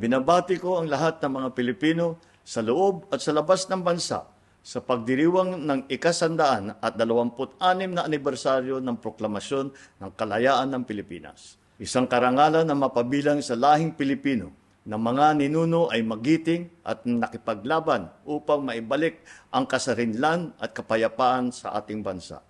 Binabati ko ang lahat ng mga Pilipino sa loob at sa labas ng bansa sa pagdiriwang ng ika-126 na anibersaryo ng proklamasyon ng kalayaan ng Pilipinas. Isang karangalan na mapabilang sa lahing Pilipino na mga ninuno ay magiting at nakipaglaban upang maibalik ang kasarinlan at kapayapaan sa ating bansa.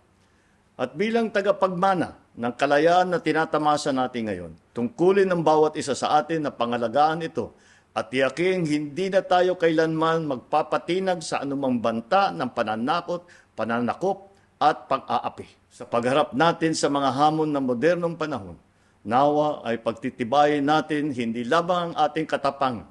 At bilang tagapagmana ng kalayaan na tinatamasa natin ngayon, tungkulin ng bawat isa sa atin na pangalagaan ito at tiyaking hindi na tayo kailanman magpapatinag sa anumang banta ng pananakot, pananakop at pag-aapi. Sa pagharap natin sa mga hamon ng modernong panahon, nawa ay pagtitibayin natin hindi lamang ang ating katapangan,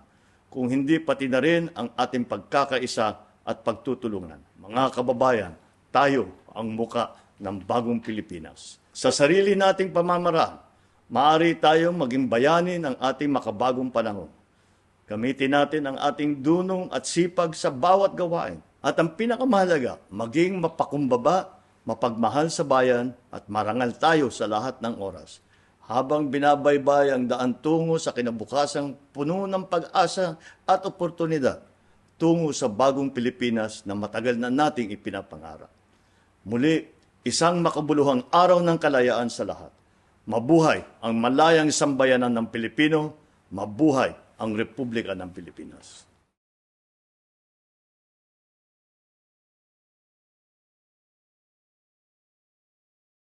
kung hindi pati na rin ang ating pagkakaisa at pagtutulungan. Mga kababayan, tayo ang muka ng bagong Pilipinas. Sa sarili nating pamamaraan, maaari tayong maging bayani ng ating makabagong panahon. Gamitin natin ang ating dunong at sipag sa bawat gawain. At ang pinakamahalaga, maging mapakumbaba, mapagmahal sa bayan at marangal tayo sa lahat ng oras. Habang binabaybay ang daan tungo sa kinabukasang puno ng pag-asa at oportunidad, tungo sa bagong Pilipinas na matagal na nating ipinapangarap. Muli, isang makabuluhang araw ng kalayaan sa lahat. Mabuhay ang malayang sambayanan ng Pilipino, mabuhay ang Republika ng Pilipinas.